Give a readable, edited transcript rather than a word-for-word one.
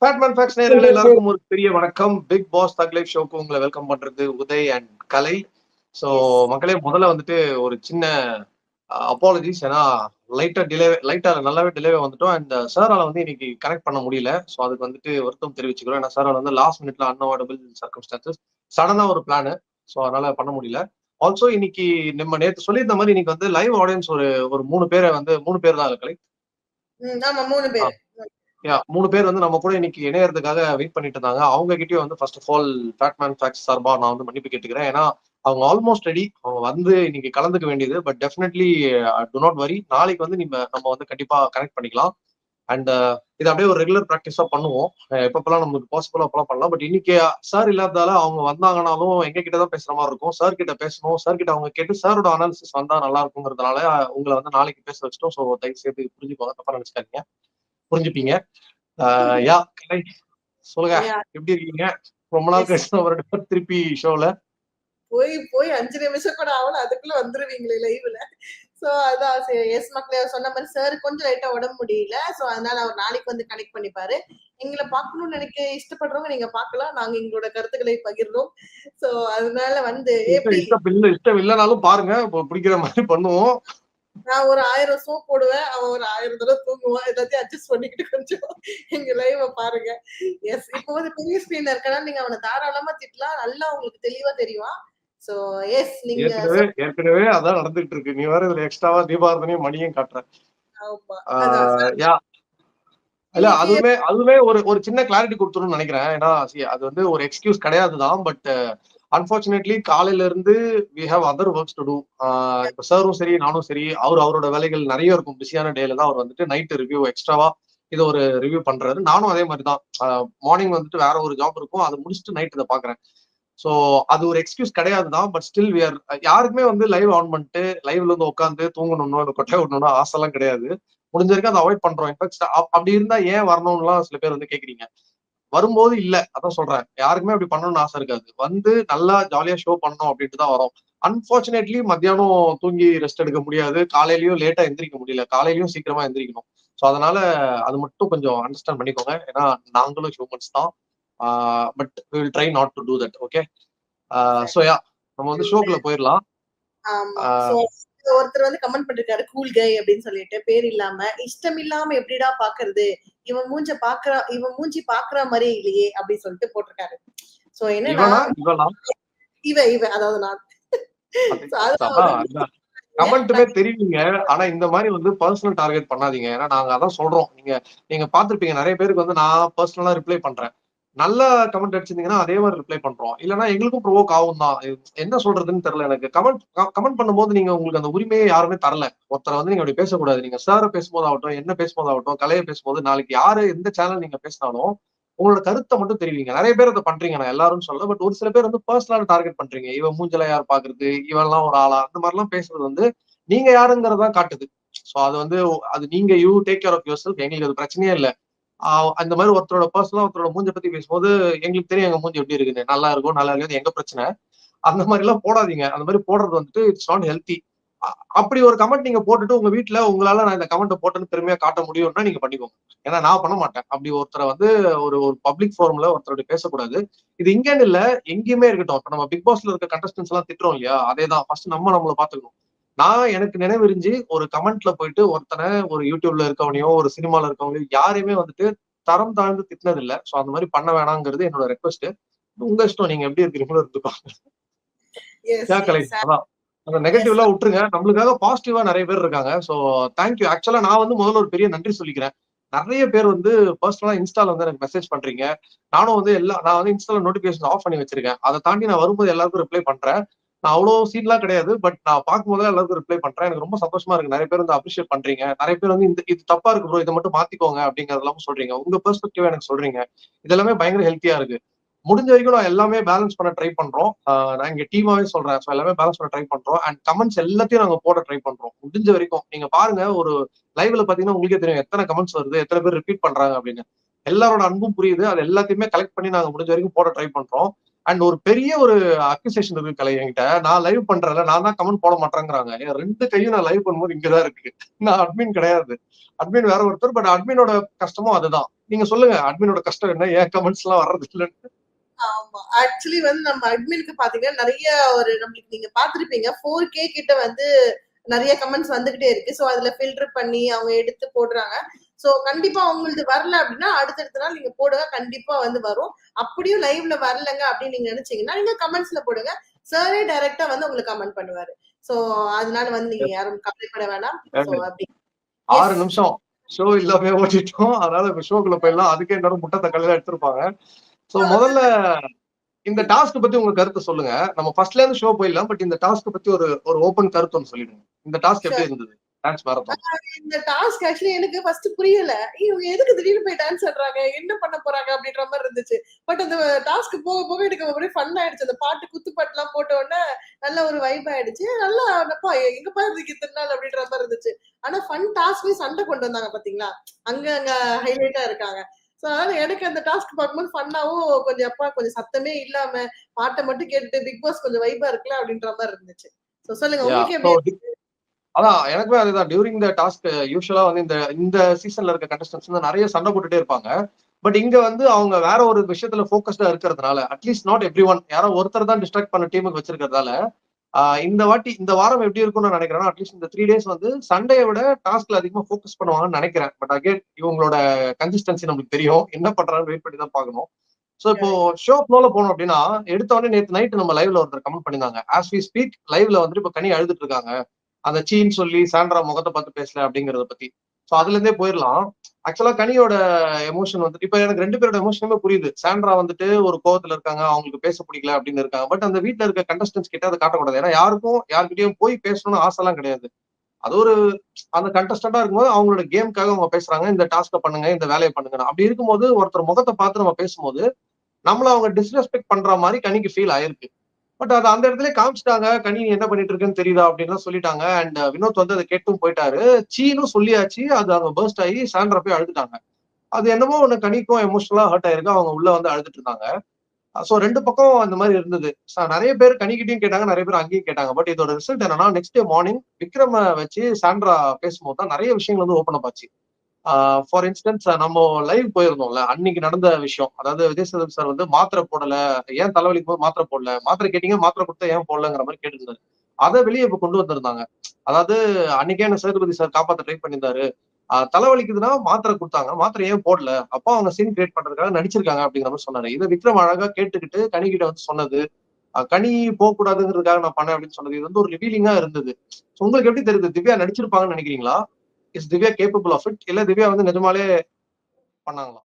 Fatman facts நேயர்களே எல்லாருக்கும் ஒரு பெரிய வணக்கம். பிக் பாஸ் தக் லைஃப் ஷோக்கு உங்களை வெல்கம் பண்றது உதய் அண்ட் கலை. ஸோ மக்களே, முதல்ல வந்துட்டு ஒரு சின்ன அப்பாலஜிஸ். ஏன்னா லைட்டா நல்லாவே டிலேவே வந்துட்டோம். அண்ட் சாரால வந்து இன்னைக்கு கனெக்ட் பண்ண முடியல. ஸோ அதுக்கு வந்துட்டு வருத்தம் தெரிவிச்சுக்கிறோம். ஏன்னா சாரால வந்து லாஸ்ட் மினிட்ல அன்அவாய்டபிள் சர்க்கம்ஸ்டான்சஸ் சடனா ஒரு பிளான். ஸோ அதனால பண்ண முடியல. ஆல்சோ இன்னைக்கு நம்ம நேற்று சொல்லியிருந்த மாதிரி இன்னைக்கு வந்து லைவ் ஆடியன்ஸ் ஒரு ஒரு 3 பேர் தான் கலை. ஆமா 3 பேர். 3 பேர் வந்து நம்ம கூட இன்னைக்கு இணையறதுக்காக வெயிட் பண்ணிட்டு இருந்தாங்க. அவங்க கிட்டயும் வந்து ஃபர்ஸ்ட் ஆஃப் ஆல் ஃபேட்மேன் ஃபேக்ஸ் சார்பா நான் வந்து மன்னிப்பு கேட்டுக்கிறேன். ஏன்னா அவங்க ஆல்மோஸ்ட் ரெடி. அவங்க வந்து இன்னைக்கு கலந்துக்க வேண்டியது. But definitely to not worry. நாளைக்கு வந்து நம்ம வந்து கண்டிப்பா கனெக்ட் பண்ணிக்கலாம். அண்ட் இது அப்படியே ஒரு ரெகுலர் ப்ராக்டிஸா பண்ணுவோம். எப்பப்பெல்லாம் நமக்கு பாசிபிளா அப்பெல்லாம் பண்ணலாம். பட் இன்னைக்கு சார் இல்லாததால அவங்க வந்தாங்கனாலும் எங்க கிட்ட தான் பேசுற மாதிரி இருக்கும். சார் கிட்ட பேசணும். சார் கிட்ட அவங்க கேட்டு சாரோட அனாலிசிஸ் வந்தா நல்லா இருக்குங்கிறதுனால உங்களை வந்து நாளைக்கு பேச வச்சிட்டோம். ஸோ தயவு செய்து புரிஞ்சுக்கோங்க, தப்பா நினைச்சுக்காதீங்க. புரிஞ்சுப்பீங்க. கலை, சொல்லுங்க, எப்படி இருக்கீங்க? ரொம்ப நாள் கழிச்சு ஒரு திருப்பி ஷோல போய் 5 நிமிஷம் கூட ஆகல, அதுக்குள்ள வந்துருவீங்களே லைவ்ல. சோ அதான் எஸ் மக்களே சொன்ன மாதிரி சார் கொஞ்சம் லைட்டா உடம்பு முடியல. சோ அதனால அவர் நாளைக்கு வந்து கனெக்ட் பண்ணிப்பாரு. எங்களை பார்க்கணும்னு நினைக்க இஷ்டப்படுறவங்க நீங்க பார்க்கலாம். நாங்க எங்களோட கருத்துக்களை பகிர்றோம். சோ அதனால வந்து இஷ்டம் இல்லைனாலும் பாருங்க, பிடிக்கிற மாதிரி பண்ணுவோம். நான் ஒரு 1000 சோப் போடுவேன், அவன் ஒரு 1000 தடவை தூங்குவான். எல்லாத்தையும் அட்ஜஸ்ட் பண்ணிக்கிட்டு கொஞ்சம் எங்க லைவ பாருங்க. எஸ், இப்போ வந்து பெரிய ஸ்கிரீன்ல இருக்கனால நீங்க அவனை தாராளமா திட்டலாம். நல்லா உங்களுக்கு தெளிவா தெரியும். சோ எஸ், நீங்க ஏற்கனவே அதான் நடந்துட்டு இருக்கு. நீ வேற இதுல எக்ஸ்ட்ராவா தீபாவளியும் மணியும் காட்டுற. இல்ல, அதுவே ஒரு சின்ன கிளாரிட்டி கொடுத்துருன்னு நினைக்கிறேன். ஏன்னா அது வந்து ஒரு எக்ஸ்கியூஸ் கிடையாதுதான். பட் அன்பார்ச்சுனேட்லி காலையில இருந்து we have other works to do. இப்ப சாரும் சரி, நானும் சரி, அவரோட வேலைகள் நிறைய இருக்கும். பிஸியான டேல தான் அவர் வந்துட்டு நைட் ரிவ்யூ எக்ஸ்ட்ராவா இது ஒரு ரிவ்யூ பண்றாரு. நானும் அதே மாதிரி தான். மார்னிங் வந்துட்டு வேற ஒரு ஜாப் இருக்கும், அதை முடிச்சுட்டு நைட் இதை பாக்குறேன். சோ அது ஒரு எக்ஸ்கியூஸ் கிடையாது தான். பட் ஸ்டில் வி ஆர் யாருக்குமே வந்து லைவ் ஆன் பண்ணிட்டு லைவ்ல இருந்து உட்காந்து தூங்கணும்னோ இல்லை கொட்டை விடணும்னு ஆசைலாம் கிடையாது. முடிஞ்ச வரைக்கும் அதை அவாய்ட் பண்றோம். இன்ஃபேக்ட் அப்படி இருந்தா ஏன் வரணும்லாம் சில பேர் வந்து கேக்குறீங்க. வரும்போது இல்ல, அதான் சொல்றேன், யாருக்குமே அப்படி பண்ணணும்னு ஆசை இருக்காது. வந்து நல்லா ஜாலியா ஷோ பண்ணணும் அப்படின்ட்டு தான் வரும். அன்பார்ச்சுனேட்லி மத்தியானம் தூங்கி ரெஸ்ட் எடுக்க முடியாது. காலையிலயும் லேட்டா எந்திரிக்க முடியல. காலையிலயும் சீக்கிரமா எந்திரிக்கணும். ஸோ அதனால அது மட்டும் கொஞ்சம் அண்டர்ஸ்டாண்ட் பண்ணிக்கோங்க. ஏன்னா நாங்களும் ஹியூமன்ஸ் தான். But we will try not to do that. Okay. So yeah, நம்ம வந்து ஷோக்குள்ள போயிடலாம். ஒருத்தர் வந்து கமெண்ட் பண்ணிருக்காரு, கூல் கை அப்படின்னு சொல்லிட்டு, பேர் இல்லாம இஷ்டம் இல்லாம எப்படிடா பாக்குறது, இவன் மூஞ்சி பாக்குற மாதிரி இல்லையே அப்படின்னு சொல்லிட்டு போட்டிருக்காரு. சோ என்னன்னா இவ அதாவது நான் கமெண்ட்டுமே தெரியுங்க. ஆனா இந்த மாதிரி வந்து பர்சனல் டார்கெட் பண்ணாதீங்க. ஏன்னா நாங்க அதான் சொல்றோம். நீங்க பாத்துருப்பீங்க, நிறைய பேருக்கு வந்து நான் பர்சனலா ரிப்ளை பண்றேன். நல்ல கமெண்ட் அடிச்சிருந்தீங்கன்னா அதே மாதிரி ரிப்ளை பண்றோம். இல்லைன்னா எங்களுக்கும் ப்ரோவோக் ஆகும் தான். என்ன சொல்றதுன்னு தெரியல எனக்கு. கமெண்ட் பண்ணும்போது நீங்க உங்களுக்கு அந்த உரிமையை யாருமே தரல. ஒருத்தரை வந்து நீங்க அப்படி பேசக்கூடாது. நீங்க சாரை பேசும்போது ஆகட்டும், என்ன பேசும்போது ஆகட்டும், கலையை பேசும்போது, நாளைக்கு யாரு எந்த சேனல் நீங்க பேசினாலும் உங்களோட கருத்தை மட்டும் தெரிவிங்க. நிறைய பேர் அதை பண்றீங்க, நான் எல்லாரும் சொல்ல. பட் ஒரு சில பேர் வந்து பர்சனலா டார்கெட் பண்றீங்க. இவன் மூஞ்சல யார் பாக்குறது, இவன்லாம் ஒரு ஆளா, அந்த மாதிரி எல்லாம் பேசுறது வந்து நீங்க யாருங்கிறதா காட்டுது. சோ அது வந்து அது நீங்க you take care of yourself. எங்களுக்கு அது பிரச்சனையே இல்லை. அந்த மாதிரி ஒருத்தரோட பர்சனலா ஒருத்தரோட மூஞ்சை பத்தி பேசும்போது எங்களுக்கு தெரியும் எங்க மூஞ்சி எப்படி இருக்குன்னு. நல்லா இருக்கும் நல்லா இருக்கு, எங்க பிரச்சனை. அந்த மாதிரி எல்லாம் போடாதீங்க. அந்த மாதிரி போடுறது வந்துட்டு இட்ஸ் நாட் ஹெல்த்தி. அப்படி ஒரு கமெண்ட் நீங்க போட்டுட்டு உங்க வீட்டுல உங்களால நான் இந்த கமெண்ட் போட்டேன்னு பெருமையா காட்ட முடியும்னா நீங்க பண்ணிக்கோங்க. ஏன்னா நான் பண்ண மாட்டேன். அப்படி ஒருத்தரை வந்து ஒரு பப்ளிக் ஃபோரம்ல ஒருத்தரோட பேசக்கூடாது. இது இங்கேன்னு இல்ல, எங்கேயுமே இருக்கட்டும். இப்ப நம்ம பிக் பாஸ்ல இருக்க கண்டஸ்டன்ஸ் எல்லாம் திட்டுறோம் இல்லையா, அதேதான். ஃபர்ஸ்ட் நம்மள பாத்துக்கணும். நான் எனக்கு நினைவிரிஞ்சு ஒரு கமெண்ட்ல போயிட்டு ஒருத்தனை ஒரு யூடியூப்ல இருக்கவனையோ ஒரு சினிமால இருக்கவனையோ யாரையுமே வந்துட்டு தரம் தாழ்ந்து திட்டினது இல்ல. சோ அந்த மாதிரி பண்ண வேணாங்கிறது என்னோட ரெக்வஸ்ட். உங்க இஷ்டம், நீங்க எப்படி இருக்கிறீங்களோ இருந்துப்பாங்க. அதான் அந்த நெகட்டிவ் எல்லாம் விட்டுருங்க. நம்மளுக்காக பாசிட்டிவா நிறைய பேர் இருக்காங்க. So thank you. ஆக்சுவலா நான் வந்து முதல்ல ஒரு பெரிய நன்றி சொல்லிக்கிறேன். நிறைய பேர் வந்து பர்சனலா இன்ஸ்டால வந்து எனக்கு மெசேஜ் பண்றீங்க. நானும் வந்து நான் வந்து இன்ஸ்டால நோட்டிபிகேஷன் ஆஃப் பண்ணி வச்சிருக்கேன். அதை தாண்டி நான் வரும்போது எல்லாருக்கும் ரிப்ளை பண்றேன். நான் அவ்வளவு சீன்லாம் கிடையாது. பட் நான் பார்க்கும்போது எல்லாருக்கும் ரிப்ளை பண்றேன். எனக்கு ரொம்ப சந்தோஷமா இருக்கு. நிறைய பேர் வந்து அப்ரிஷியேட் பண்றீங்க. நிறைய பேர் வந்து இது தப்பா இருக்கு ப்ரோ, இதை மட்டும் மாத்திக்கோங்க அப்படிங்கறதெல்லாம் சொல்றீங்க. உங்க பெர்ஸ்பெக்டிவ் எனக்கு சொல்றீங்க. இதெல்லாமே பயங்கர ஹெல்த்தியா இருக்கு. முடிஞ்ச வரைக்கும் நான் எல்லாமே பேலன்ஸ் பண்ண ட்ரை பண்றோம். நான் இங்க டீமாவே சொல்றேன். ஸோ எல்லாமே பேலன்ஸ் பண்ண ட்ரை பண்றோம். அண்ட் கமெண்ட்ஸ் எல்லாத்தையும் நாங்க போட ட்ரை பண்றோம். முடிஞ்ச வரைக்கும் நீங்க பாருங்க, ஒரு லைவ்ல பாத்தீங்கன்னா உங்களுக்கே தெரியும் எத்தனை கமெண்ட்ஸ் வருது, எத்தனை பேர் ரிப்பீட் பண்றாங்க அப்படின்னு. எல்லாரோட அன்பும் புரியுது. அது எல்லாத்தையுமே கலெக்ட் பண்ணி நாங்க முடிஞ்ச வரைக்கும் போட ட்ரை பண்றோம். அண்ட் ஒரு பெரிய ஒரு அக்யூசேஷன் இருக்கு கலை என்கிட்ட. நான் லைவ் பண்றேன்ல, நான் தான் கமெண்ட் போட மாட்டேங்கிறாங்க. என் 2 கையும் நான் லைவ் பண்ணும்போது இங்கதான் இருக்கு. நான் அட்மின் கிடையாது. அட்மின் வேற ஒருத்தர். பட் அட்மினோட கஷ்டமும் அதுதான். நீங்க சொல்லுங்க அட்மினோட கஷ்டம் என்ன? ஏன் கமெண்ட்ஸ் எல்லாம் வர்றது இல்லைன்னு? ஆமா. ஆக்சுவலி வந்து நம்ம அட்மினுக்கு பாத்தீங்கன்னா நெறைய ஒரு நம்மளுக்கு நீங்க பார்த்திருப்பீங்க. 4K கிட்ட வந்து நெறைய கமெண்ட்ஸ் வந்துகிட்டே இருக்கு. சோ அதுல ஃபில்டர் பண்ணி அவங்க எடுத்து போடுறாங்க. சோ கண்டிப்பா உங்களது வரல அப்டின்னா, அடுத்தடுத்த நாள் நீங்க போடுங்க. கண்டிப்பா வந்து வரும். அப்படியும் லைவ்ல வரலங்க அப்படின்னு நீங்க நினைச்சீங்கன்னா, நீங்க கமெண்ட்ஸ்ல போடுங்க. சாரே டைரக்ட்டா வந்து உங்களுக்கு கமெண்ட் பண்ணுவாரு. சோ அதனால வந்து நீங்க யாரும் கவலைப்பட வேணாம். சோ அப்படி. 6 எஸ். நிமிஷம் ஷோ இல்லாம ஓட்டிட்டோம். அதனால இப்ப ஷோக்குள்ள போயிடலாம். அதுக்கே என்னோட முட்டை தக்காளி தான் எடுத்திருப்பாங்க. சோ முதல்ல இந்த டாஸ்க் பத்தி உங்க கருத்து சொல்லுங்க. நம்ம ஃபர்ஸ்ட்ல இருந்து ஷோ போயிடலாம். பட் இந்த டாஸ்க் பத்தி ஒரு ஒரு ஓப்பன் கருத்து ஒண்ணு சொல்லிடுங்க. இந்த டாஸ்க் எப்படி இருந்தது? Dance marathon. இந்த டாஸ்க் ஆக்சுவலி எனக்கு ஃபர்ஸ்ட் புரியல. இவங்க எதுக்கு திடீர்னு போய் டான்ஸ் ஆடுறாங்க? என்ன பண்ண போறாங்க? அப்படின்ற மாரி இருந்துச்சு. பட் அந்த டாஸ்க் போக போக எனக்கு அப்படியே ஃபன் ஆயிடுச்சு. அந்த பாட்டு குத்து பாட்டுலாம் போட்ட உடனே நல்ல ஒரு வைப் ஆயிடுச்சு. நல்லா அப்பா எங்க பாருதுக்கு இத்தன நாள் அப்படின்ற மாரி இருந்துச்சு. ஆனா ஃபன் டாஸ்க்லயும் சண்டை கொண்டு வந்தாங்க பாத்தீங்களா? அங்க ஹைலைட்டா இருக்காங்க. சோ அதனால எனக்கு அந்த டாஸ்க் பார்க்கும்போது ஃபன்னாவும் கொஞ்சம் அப்பா கொஞ்சம் சத்தமே இல்லாம பாட்ட மட்டும் கேட்டுட்டு பிக் பாஸ் கொஞ்சம் வைபா இருக்குல்ல அப்படின்ற மாரி இருந்துச்சு. சோ சொல்லுங்க உங்களுக்கு சோ எப்படி அதான் எனக்குமே அதுதான். டியூரிங் த டாஸ்க் யூசுவலா வந்து இந்த இந்த சீசன்ல இருக்க கண்டஸ்டன்ட்ஸ் வந்து நெறைய சண்டை போட்டுட்டே இருப்பாங்க. பட் இங்க வந்து அவங்க வேற ஒரு விஷயத்துல ஃபோக்கஸ்டா இருக்கிறதுனால, அட்லீஸ்ட் நாட் எவ்ரிஒன் யாரோ ஒருத்தர் தான் டிஸ்ட்ராக்ட் பண்ண டீமுக்கு வச்சிருக்கிறதால, இந்த வாட்டி இந்த வாரம் எப்படி இருக்கும்னு நான் நினைக்கிறேன்னா, அட்லீஸ்ட் இந்த 3 டேஸ் வந்து சண்டைய விட டாஸ்க்ல அதிகமா ஃபோக்கஸ் பண்ணுவாங்கன்னு நினைக்கிறேன். பட் அகைன் இவங்களோட கன்சிஸ்டன்சி நமக்கு தெரியும். என்ன பண்றாங்கன்னு வெயிட் பண்ணி தான் பார்க்கணும். சோ இப்போ கரெக்ட். ஷோ ஃப்ளோல போனோம் அப்படின்னா, எடுத்த உடனே நேத்து நைட் நம்ம லைவ்ல ஒருத்தர் கமெண்ட் பண்ணியிருந்தாங்க. ஆஸ் வி ஸ்பீக் லைவ்ல வந்துட்டு இப்ப கனி அழுதுட்டு இருக்காங்க. அந்த சீன்னு சொல்லி சாண்ட்ரா முகத்தை பார்த்து பேசல அப்படிங்கறத பத்தி. சோ அதுல இருந்தே போயிடலாம். ஆக்சுவலா கனியோட எமோஷன் வந்துட்டு இப்ப எனக்கு 2 பேரோட எமோஷனுமே புரியுது. சாண்ட்ரா வந்துட்டு ஒரு கோவத்துல இருக்காங்க. அவங்களுக்கு பேச பிடிக்கல அப்படின்னு இருக்காங்க. பட் அந்த வீட்ல இருக்க கண்டஸ்டன்ஸ் கிட்ட அதை காட்டக்கூடாது. ஏன்னா யாருக்கும் யார்கிட்டயும் போய் பேசணும்னு ஆசை எல்லாம் கிடையாது. அது ஒரு அந்த கண்டஸ்டன்டா இருக்கும்போது அவங்களோட கேமுக்காக அவங்க பேசுறாங்க. இந்த டாஸ்க பண்ணுங்க, இந்த வேலையை பண்ணுங்க. அப்படி இருக்கும்போது ஒருத்தர் முகத்தை பார்த்து நம்ம பேசும்போது நம்மள அவங்க டிஸ்ரெஸ்பெக்ட் பண்ற மாதிரி கனிக்கு ஃபீல் ஆயிருக்கு. பட் அது அந்த இடத்துல காமிச்சிட்டாங்க. கனி நீ என்ன பண்ணிட்டு இருக்கேன்னு தெரியுதா அப்படின்லாம் சொல்லிட்டாங்க. அண்ட் வினோத் வந்து அதை கேட்டும் போயிட்டாரு. சீனும் சொல்லியாச்சு. அது அவங்க பர்ஸ்ட் ஆகி சாண்ட்ரா போய் அழுதுட்டாங்க. அது என்னமோ ஒண்ணு கனிக்கும் எமோஷனலா ஹர்ட் ஆயிருக்கு. அவங்க உள்ள வந்து அழுதுட்டு இருந்தாங்க. சோ 2 பக்கம் அந்த மாதிரி இருந்தது. நெறைய பேர் கனிகிட்டயும் கேட்டாங்க. நிறைய பேர் அங்கேயும் கேட்டாங்க. பட் இதோட ரிசல்ட் என்னன்னா நெக்ஸ்ட் டே மார்னிங் விக்ரம வச்சு சாண்ட்ரா பேசும்போது தான் நிறைய விஷயங்கள் வந்து ஓப்பன் அப் ஆச்சு. ஃபார் இன்ஸ்டன்ஸ் நம்ம லைவ் போயிருந்தோம்ல அன்னைக்கு நடந்த விஷயம். அதாவது விஜய் சேதுபதி சார் வந்து மாத்திரை போடல, ஏன் தலைவலிக்கும் போது மாத்திரை போடல, மாத்திரை கேட்டீங்க மாத்திரை கொடுத்தா ஏன் போடலங்கிற மாதிரி கேட்டு இருந்தாரு. அதை வெளியே இப்ப கொண்டு வந்திருந்தாங்க. அதாவது அன்னைக்கே என்ன சேதுபதி சார் காப்பாத்த ட்ரை பண்ணியிருந்தாரு. தலைவலிக்குதுன்னா மாத்திரை கொடுத்தாங்க, மாத்திரை ஏன் போடல, அப்போ அவங்க சீன் கிரியேட் பண்றதுக்காக நடிச்சிருக்காங்க அப்படிங்கிற மாதிரி சொன்னாரு. இதை விக்ரம் அழகா கேட்டுக்கிட்டு கனி கிட்ட வந்து சொன்னது. கனி போக கூடாதுங்கிறதுக்காக நான் பண்ணேன் அப்படின்னு சொன்னது. இது வந்து ஒரு ரிவீலிங்கா இருந்தது. உங்களுக்கு எப்படி தெரியுது? திவ்யா நடிச்சிருப்பாங்கன்னு நினைக்கிறீங்களா? Is Divya capable of it? இல்ல திவ்யா வந்து நிஜமாலே பண்ணாங்களா?